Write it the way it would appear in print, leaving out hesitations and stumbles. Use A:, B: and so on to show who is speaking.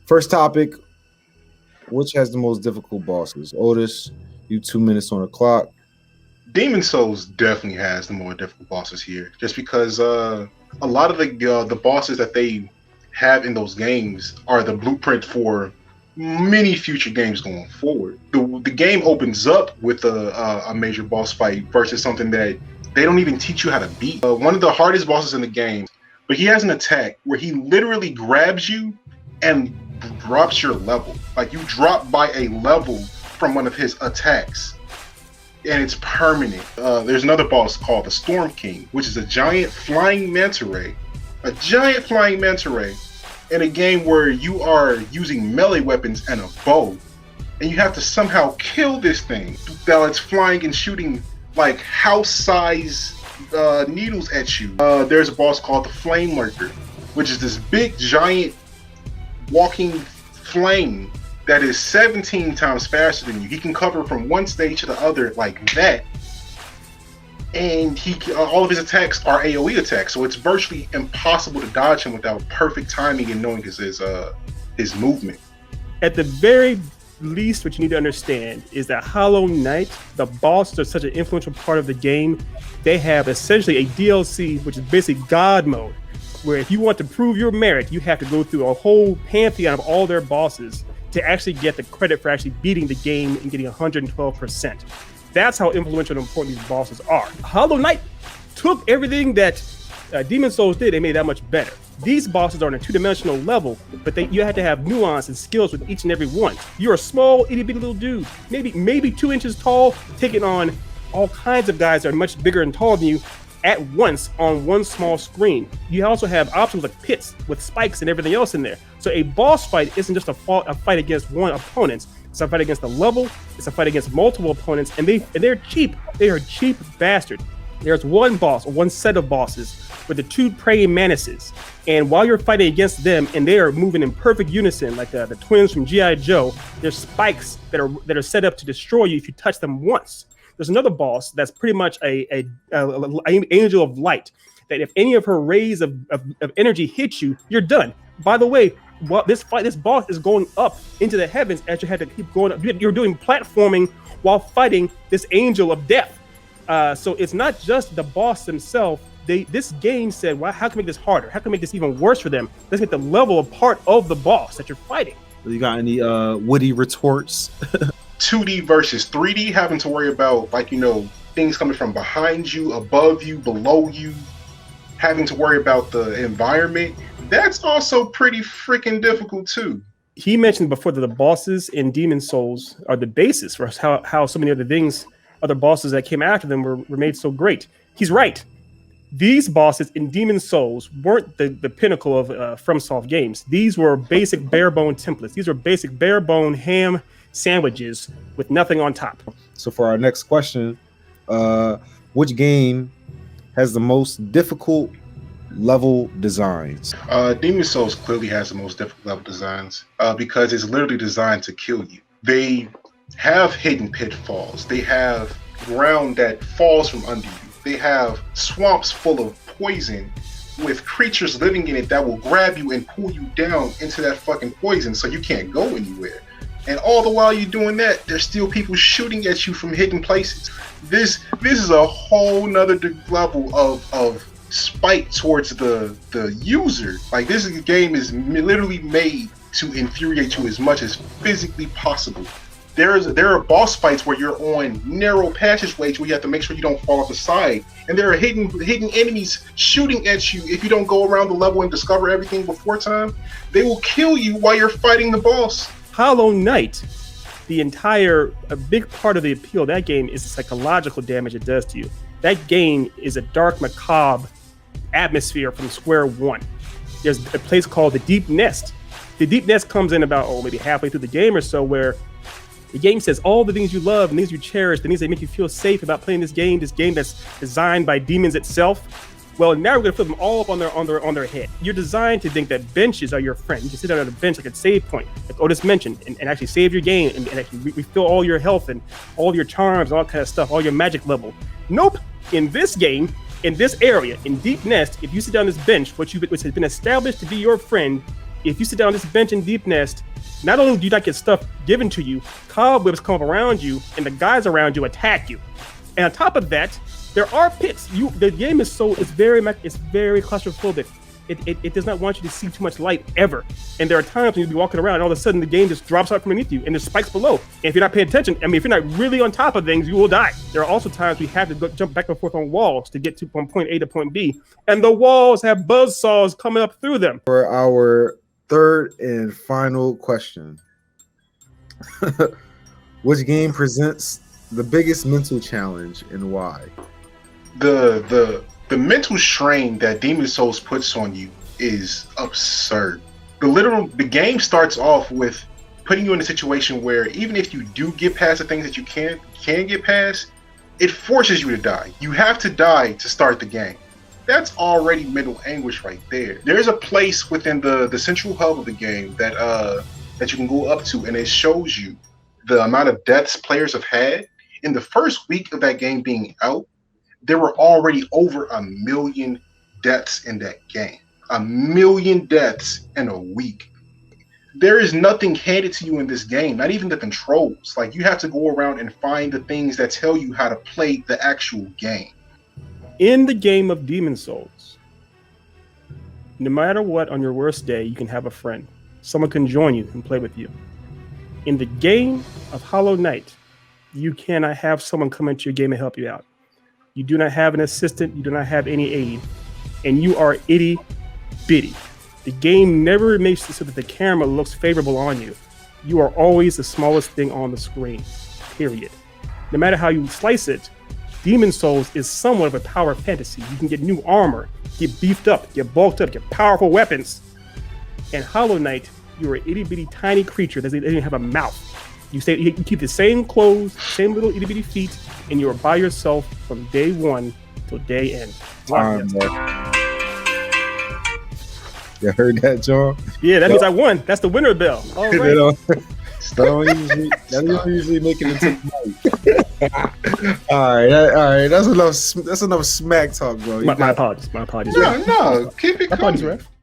A: First topic: which has the most difficult bosses? Otis, you 2 minutes on the clock.
B: Demon Souls definitely has the more difficult bosses here, just because a lot of the bosses that they have in those games are the blueprint for many future games going forward. The game opens up with a major boss fight versus something that they don't even teach you how to beat. One of the hardest bosses in the game, but he has an attack where he literally grabs you and drops your level. Like you drop by a level from one of his attacks, and it's permanent. There's another boss called the Storm King, which is a giant flying manta ray. A giant flying manta ray in a game where you are using melee weapons and a bow, and you have to somehow kill this thing while it's flying and shooting like house-size needles at you. There's a boss called the Flame Lurker, which is this big giant walking flame that is 17 times faster than you. He can cover from one stage to the other like that, and all of his attacks are AoE attacks, so it's virtually impossible to dodge him without perfect timing and knowing his movement.
C: At the very least, what you need to understand is that Hollow Knight, the bosses are such an influential part of the game. They have essentially a DLC, which is basically God mode, where if you want to prove your merit, you have to go through a whole pantheon of all their bosses to actually get the credit for actually beating the game and getting 112%. That's how influential and important these bosses are. Hollow Knight took everything that Demon Souls did and made it that much better. These bosses are on a two-dimensional level, but you have to have nuance and skills with each and every one. You're a small, itty-bitty little dude, maybe 2 inches tall, taking on all kinds of guys that are much bigger and taller than you at once on one small screen. You also have options like pits with spikes and everything else in there. So a boss fight isn't just a fight against one opponent. It's a fight against a level. It's a fight against multiple opponents, and they're cheap. They are a cheap bastard. There's one boss or one set of bosses with the two praying mantises, and while you're fighting against them, and they are moving in perfect unison, like the twins from G.I. Joe, there's spikes that are set up to destroy you if you touch them once. There's another boss that's pretty much a angel of light, that if any of her rays of energy hit you, you're done. By the way, this boss is going up into the heavens as you have to keep going up. You're doing platforming while fighting this angel of death. So it's not just the boss themselves. This game said, well, how can we make this harder? How can we make this even worse for them? Let's make the level a part of the boss that you're fighting.
A: You got any witty retorts?
B: 2D versus 3D, having to worry about things coming from behind you, above you, below you, having to worry about the environment. That's also pretty freaking difficult too.
C: He mentioned before that the bosses in Demon Souls are the basis for how so many other bosses that came after them were made so great. He's right. These bosses in Demon Souls weren't the pinnacle of FromSoft games. These were basic bare-bone templates. These were basic bare-bone ham sandwiches with nothing on top.
A: So for our next question, which game has the most difficult level designs?
B: Demon Souls clearly has the most difficult level designs because it's literally designed to kill you. They have hidden pitfalls. They have ground that falls from under you. They have swamps full of poison with creatures living in it that will grab you and pull you down into that fucking poison so you can't go anywhere. And all the while you're doing that, there's still people shooting at you from hidden places. This is a whole nother level of spite towards the user. Like, this game is literally made to infuriate you as much as physically possible. There are boss fights where you're on narrow passageways where you have to make sure you don't fall off the side, and there are hidden enemies shooting at you. If you don't go around the level and discover everything before time, they will kill you while you're fighting the boss.
C: Hollow Knight, a big part of the appeal of that game is the psychological damage it does to you. That game is a dark, macabre atmosphere from square one. There's a place called the Deep Nest. The Deep Nest comes in about maybe halfway through the game or so, where the game says all the things you love and things you cherish, the things that make you feel safe about playing this game that's designed by demons itself. Well, now we're gonna flip them all up on their head. You're designed to think that benches are your friend. You can sit down on a bench like a save point, like Otis mentioned, and actually save your game and actually refill all your health and all your charms and all kind of stuff, all your magic level. Nope. In this game, in this area, in Deep Nest, if you sit down on this bench, which has been established to be your friend, if you sit down on this bench in Deep Nest, not only do you not get stuff given to you, cobwebs come up around you, and the guys around you attack you. And on top of that, there are pits. The game is very claustrophobic. It does not want you to see too much light ever. And there are times when you'll be walking around and all of a sudden the game just drops out from underneath you and there's spikes below. And if you're not paying attention, if you're not really on top of things, you will die. There are also times we have to jump back and forth on walls to get from point A to point B. And the walls have buzzsaws coming up through them.
A: For our third and final question. Which game presents the biggest mental challenge and why?
B: The mental strain that Demon Souls puts on you is absurd. The game starts off with putting you in a situation where even if you do get past the things that you can get past, it forces you to die. You have to die to start the game. That's already mental anguish right there. There's a place within the central hub of the game that you can go up to, and it shows you the amount of deaths players have had. In the first week of that game being out, there were already over 1 million deaths in that game. 1 million deaths in a week. There is nothing handed to you in this game, not even the controls. Like, you have to go around and find the things that tell you how to play the actual game.
C: In the game of Demon Souls, no matter what, on your worst day, you can have a friend. Someone can join you and play with you. In the game of Hollow Knight, you cannot have someone come into your game and help you out. You do not have an assistant. You do not have any aid. And you are itty bitty. The game never makes it so that the camera looks favorable on you. You are always the smallest thing on the screen, period. No matter how you slice it, Demon Souls is somewhat of a power fantasy. You can get new armor, get beefed up, get bulked up, get powerful weapons. In Hollow Knight, you're an itty bitty tiny creature that doesn't even have a mouth. You keep the same clothes, same little itty bitty feet, and you are by yourself from day one till day end.
A: You heard that, John?
C: Yeah, that means I won. That's the winner bell. All right.
A: That don't usually make it into the night. all right. That's enough smack talk, bro.
C: My apologies. My apologies.
B: No, keep it coming.
C: Ref.